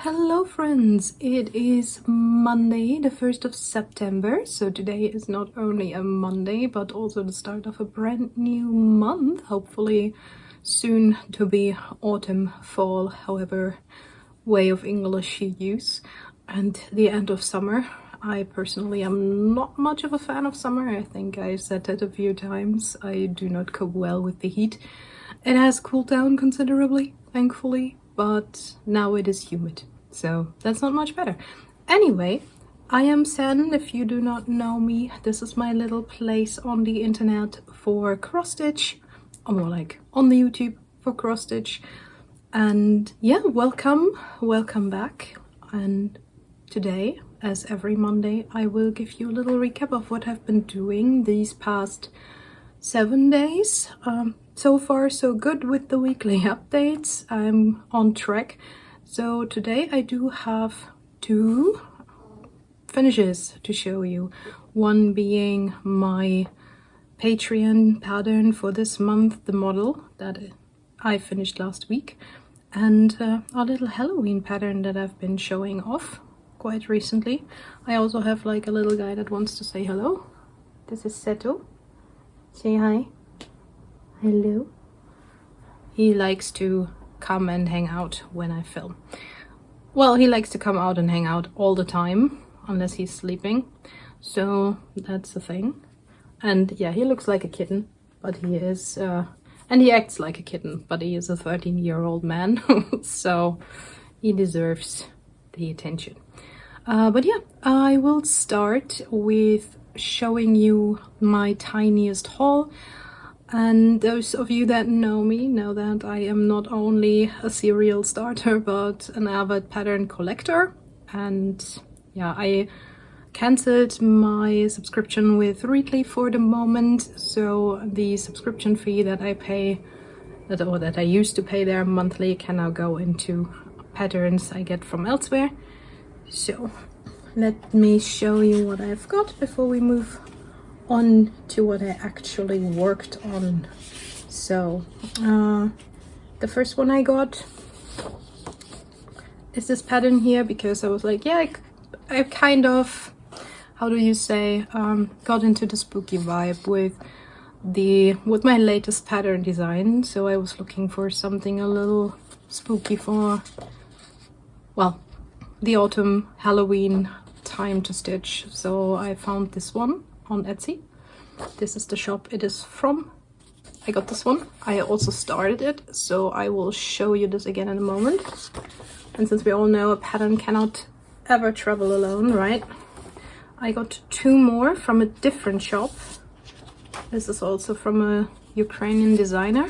Hello friends, it is Monday the 1st of September, so today is not only a Monday but also the start of a brand new month, hopefully soon to be autumn, fall, however way of English you use, and the end of summer. I personally am not much of a fan of summer. I think I said that a few times. I do not cope well with the heat. It has cooled down considerably, thankfully, but now it is humid. So that's not much better. Anyway, I am Sen. If you do not know me, this is my little place on the internet for cross stitch, or more like on the YouTube for cross stitch. And yeah, welcome back. And today, as every Monday, I will give you a little recap of what I've been doing these past 7 days. So far so good with the weekly updates. I'm on track. So today I do have 2 finishes to show you. One being my Patreon pattern for this month, the model that I finished last week, and a little Halloween pattern that I've been showing off quite recently. I also have like a little guy that wants to say hello. This is Seto. Say hi. Hello. He likes to come and hang out when I film. Well, he likes to come out and hang out all the time, unless he's sleeping. So that's the thing. And yeah, he looks like a kitten, but he is, and he acts like a kitten, but he is a 13-year-old man, so he deserves the attention. But yeah, I will start with showing you my tiniest haul. And those of you that know me know that I am not only a serial starter but an avid pattern collector. And yeah, I cancelled my subscription with Readly for the moment, so the subscription fee that I pay, that I used to pay there monthly, can now go into patterns I get from elsewhere. So let me show you what I've got before we move on to what I actually worked on. So the first one I got is this pattern here, because I was like, yeah, I kind of, how do you say, got into the spooky vibe with my latest pattern design. So I was looking for something a little spooky for, well, the autumn Halloween time to stitch. So I found this one on Etsy. This is the shop it is from. I got this one. I also started it, so I will show you this again in a moment. And since we all know a pattern cannot ever travel alone, right? I got 2 more from a different shop. This is also from a Ukrainian designer.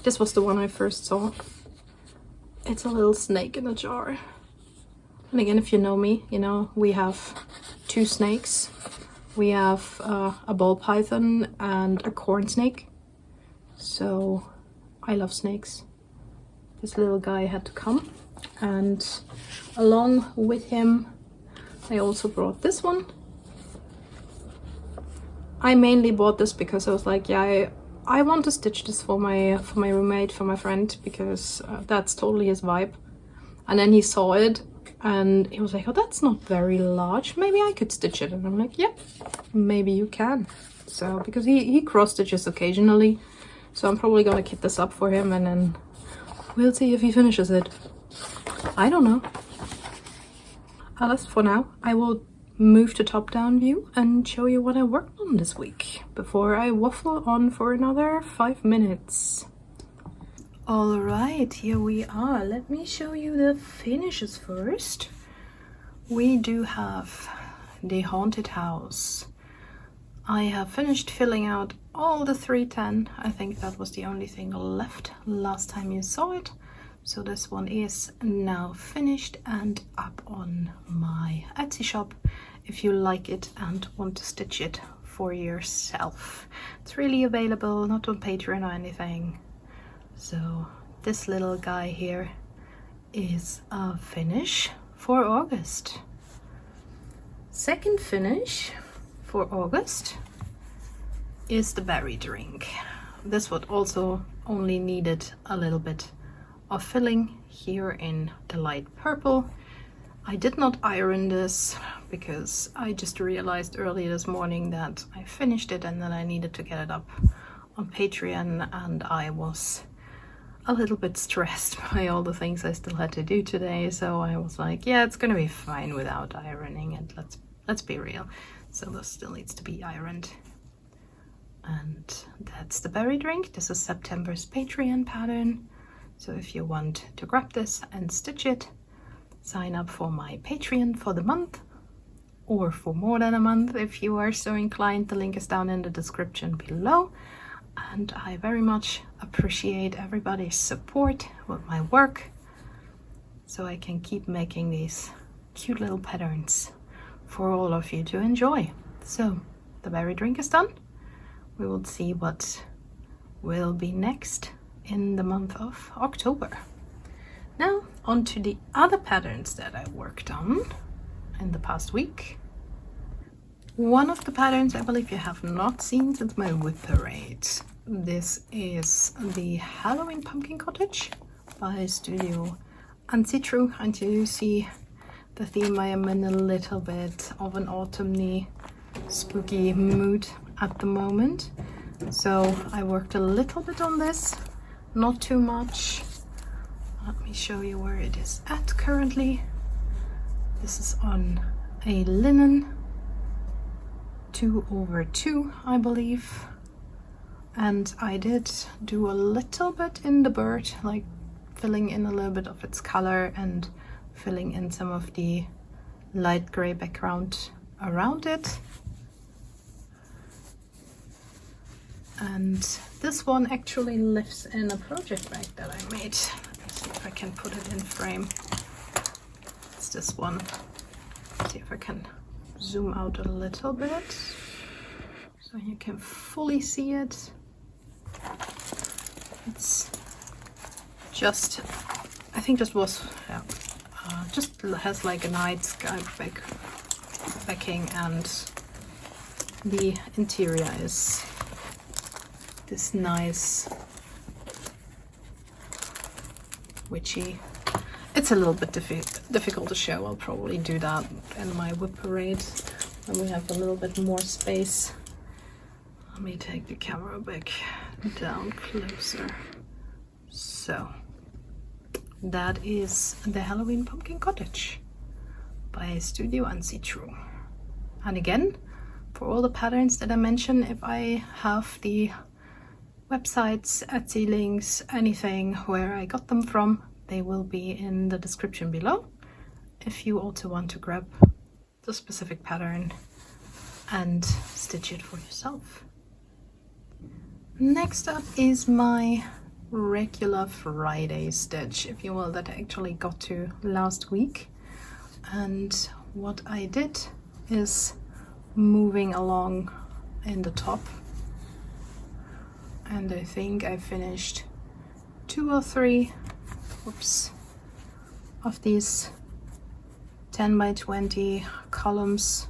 This was the one I first saw. It's a little snake in a jar. And again, if you know me, you know we have 2 snakes. We have a ball python and a corn snake. So I love snakes. This little guy had to come. And along with him, I also brought this one. I mainly bought this because I was like, yeah, I want to stitch this for my roommate, for my friend, because that's totally his vibe. And then he saw it. And he was like, oh, that's not very large. Maybe I could stitch it. And I'm like, yeah, maybe you can. So, because he cross stitches occasionally. So I'm probably going to kit this up for him and then we'll see if he finishes it. I don't know. Alas, for now, I will move to top-down view and show you what I worked on this week before I waffle on for another 5 minutes. All right, here we are. Let me show you the finishes first. We do have the haunted house. I have finished filling out all the 310. I think that was the only thing left last time you saw it. So this one is now finished and up on my Etsy shop if you like it and want to stitch it for yourself. It's really available, not on Patreon or anything. So this little guy here is a finish for August. Second finish for August is the berry drink. This one also only needed a little bit of filling here in the light purple. I did not iron this because I just realized early this morning that I finished it and then I needed to get it up on Patreon, and I was a little bit stressed by all the things I still had to do today, so I was like, yeah, it's gonna be fine without ironing it. Let's be real. So this still needs to be ironed. And that's the berry drink. This is September's Patreon pattern. So if you want to grab this and stitch it, sign up for my Patreon for the month, or for more than a month if you are so inclined. The link is down in the description below. And I very much appreciate everybody's support with my work, so I can keep making these cute little patterns for all of you to enjoy. So the berry drink is done. We will see what will be next in the month of October. Now on to the other patterns that I worked on in the past week. One of the patterns I believe you have not seen since my whip parade. This is the Halloween Pumpkin Cottage by Studio Ansi-True, and you see the theme. I am in a little bit of an autumny spooky mood at the moment, so I worked a little bit on this, not too much. Let me show you where it is at currently. This is on a linen 2/2, I believe, and I did do a little bit in the bird, like filling in a little bit of its color and filling in some of the light gray background around it. And this one actually lives in a project bag that I made. Let's see if I can put it in frame. It's this one. Let's see if I can zoom out a little bit so you can fully see it. It's just, I think this was, yeah, just has like a night sky backing, and the interior is this nice witchy. It's a little bit difficult to show. I'll probably do that in my whip parade when we have a little bit more space. Let me take the camera back down closer. So that is the Halloween Pumpkin Cottage by Studio Ansi-True. And again, for all the patterns that I mentioned, if I have the websites, Etsy links, anything where I got them from, they will be in the description below if you also want to grab the specific pattern and stitch it for yourself. Next up is my regular Friday stitch, if you will, that I actually got to last week. And what I did is moving along in the top, and I think I finished 2 or 3 of these 10 by 20 columns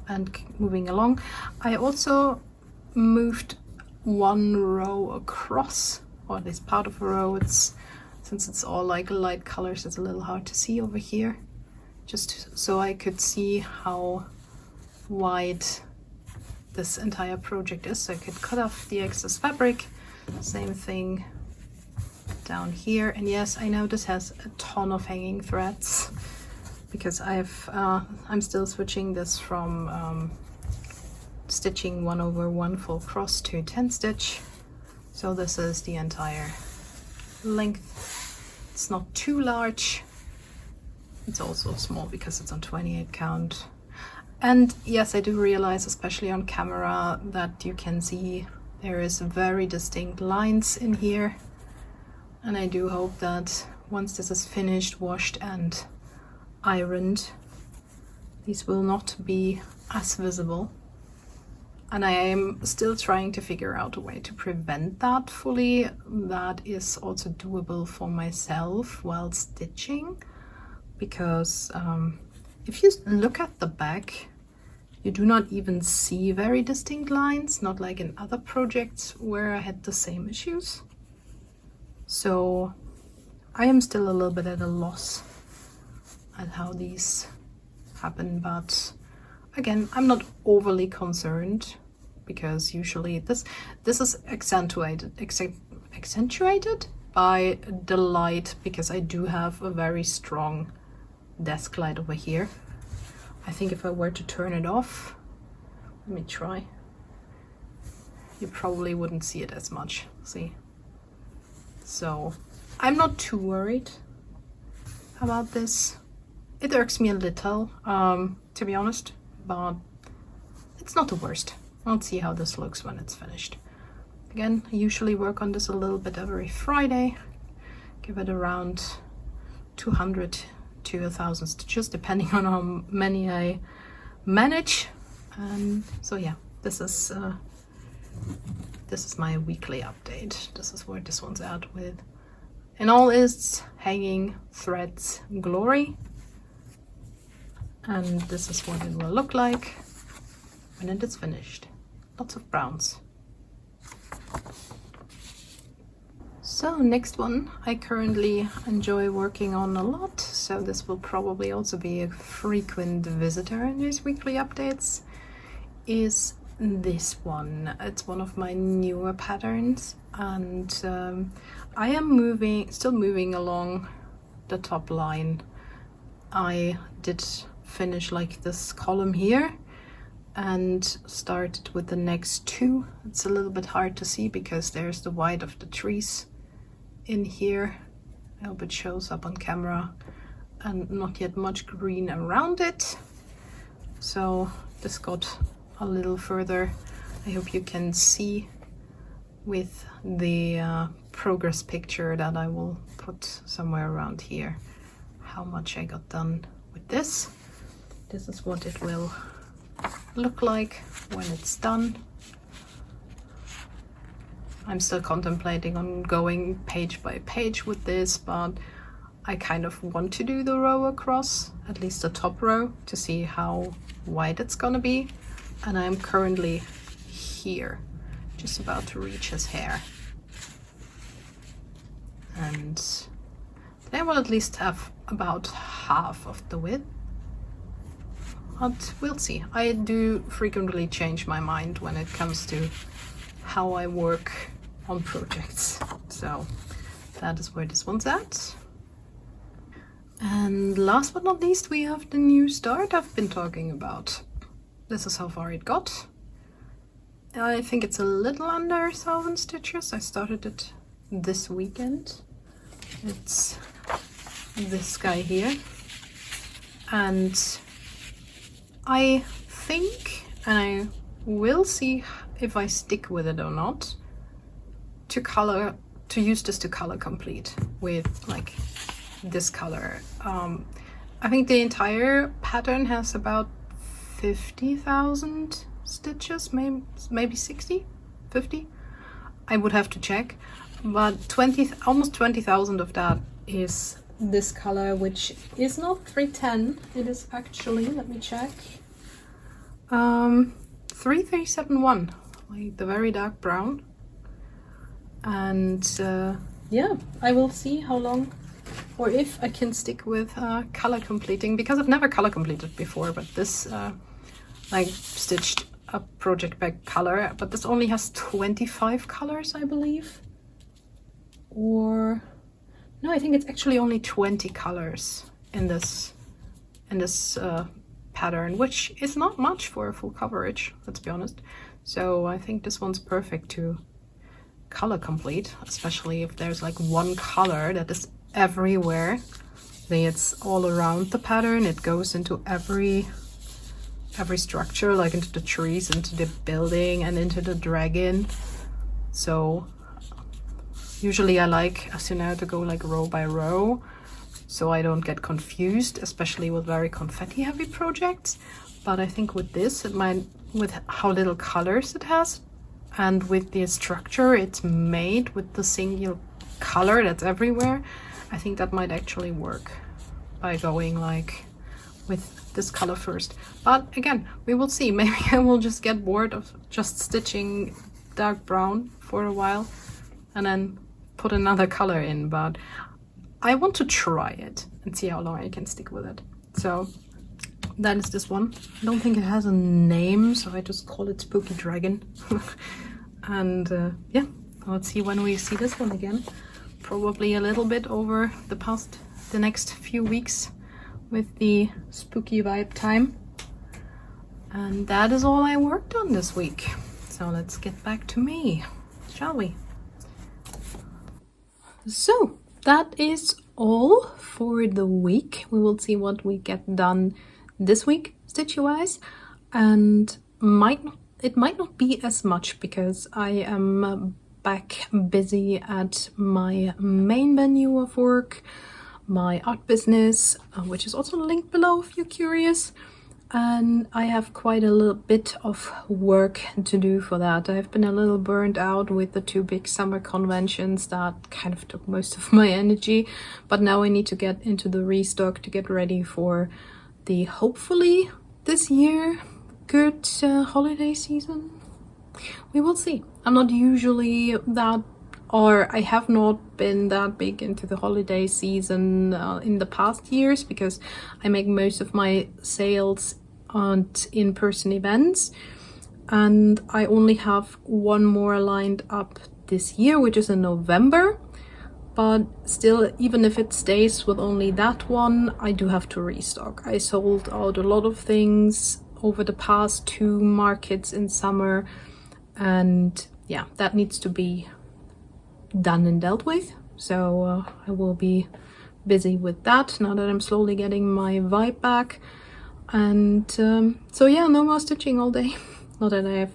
and moving along. I also moved one row across, or at least part of a row. It's, since it's all like light colors, it's a little hard to see over here, just so I could see how wide this entire project is, so I could cut off the excess fabric. Same thing down here. And yes, I know this has a ton of hanging threads because I'm still switching this from stitching 1/1 full cross to 10 stitch. So this is the entire length. It's not too large. It's also small because it's on 28 count. And yes, I do realize, especially on camera, that you can see there is very distinct lines in here. And I do hope that once this is finished, washed and ironed, these will not be as visible. And I am still trying to figure out a way to prevent that fully. That is also doable for myself while stitching, because if you look at the back, you do not even see very distinct lines, not like in other projects where I had the same issues. So I am still a little bit at a loss at how these happen, but again, I'm not overly concerned because usually this is accentuated by the light, because I do have a very strong desk light over here. I think if I were to turn it off, let me try, you probably wouldn't see it as much, see? So I'm not too worried about this. It irks me a little, to be honest, but it's not the worst. I'll see how this looks when it's finished. Again, I usually work on this a little bit every Friday, give it around 200 to 1,000 stitches, depending on how many I manage. And so yeah, this is my weekly update. This is where this one's at with, in all its hanging threads glory. And this is what it will look like when it is finished. Lots of browns. So next one I currently enjoy working on a lot, so this will probably also be a frequent visitor in these weekly updates, is this one. It's one of my newer patterns, and I am still moving along the top line. I did finish like this column here and started with the next two. It's a little bit hard to see because there's the white of the trees in here. I hope it shows up on camera, and not yet much green around it. So this got a little further. I hope you can see with the progress picture that I will put somewhere around here how much I got done with this. This is what it will look like when it's done. I'm still contemplating on going page by page with this, but I kind of want to do the row across, at least the top row, to see how wide it's gonna be. And I'm currently here, just about to reach his hair. And then I will at least have about half of the width. But we'll see. I do frequently change my mind when it comes to how I work on projects. So that is where this one's at. And last but not least, we have the new start I've been talking about. This is how far it got. I think it's a little under 1,000 stitches. I started it this weekend. It's this guy here. And I think, and I will see if I stick with it or not, to use this to color complete with like this color. I think the entire pattern has about 50,000 stitches, maybe 60, 50. I would have to check, but almost 20,000 of that is this color, which is not 310. It is actually, let me check, 3371, like the very dark brown. And yeah, I will see how long or if I can stick with color completing, because I've never color completed before, but this I stitched a project bag color, but this only has 25 colors, I believe. Or no, I think it's actually only 20 colors in this pattern, which is not much for a full coverage, let's be honest. So I think this one's perfect to color complete, especially if there's like one color that is everywhere. It's all around the pattern, it goes into every structure, like into the trees, into the building, and into the dragon. So usually I like, as you know, to go like row by row, so I don't get confused, especially with very confetti heavy projects. But I think with this, it might, with how little colors it has, and with the structure it's made with the single color that's everywhere, I think that might actually work by going like with this color first. But again, we will see. Maybe I will just get bored of just stitching dark brown for a while and then put another color in. But I want to try it and see how long I can stick with it. So that is this one. I don't think it has a name, so I just call it Spooky Dragon. And yeah, let's see when we see this one again. Probably a little bit over the next few weeks with the spooky vibe time. And that is all I worked on this week. So let's get back to me, shall we? So that is all for the week. We will see what we get done this week, stitchy-wise, and it might not be as much because I am back busy at my main venue of work, my art business, which is also linked below if you're curious. And I have quite a little bit of work to do for that. I've been a little burned out with the 2 big summer conventions that kind of took most of my energy. But now I need to get into the restock to get ready for the, hopefully this year, good holiday season. We will see. I'm not usually that, or I have not been that big into the holiday season in the past years, because I make most of my sales on in-person events, and I only have one more lined up this year, which is in November. But still, even if it stays with only that one, I do have to restock. I sold out a lot of things over the past 2 markets in summer, and yeah, that needs to be done and dealt with. So I will be busy with that now that I'm slowly getting my vibe back. And so yeah, no more stitching all day. Not that I have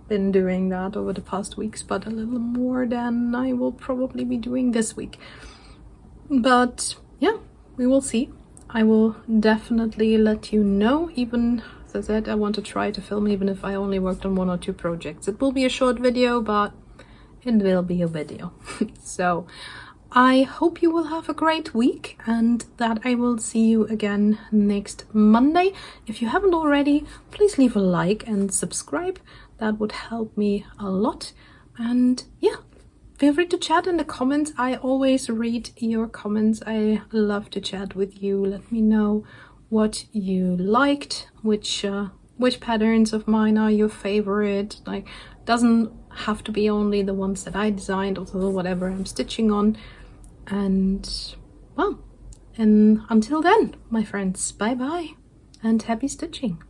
been doing that over the past weeks, but a little more than I will probably be doing this week. But yeah, we will see. I will definitely let you know. Even as I said, I want to try to film even if I only worked on 1 or 2 projects. It will be a short video, but it will be a video. So I hope you will have a great week, and that I will see you again next Monday. If you haven't already, please leave a like and subscribe. That would help me a lot. And yeah, feel free to chat in the comments. I always read your comments. I love to chat with you. Let me know what you liked, which patterns of mine are your favorite. Like, doesn't have to be only the ones that I designed, also whatever I'm stitching on. And well, and until then, my friends, bye bye and happy stitching.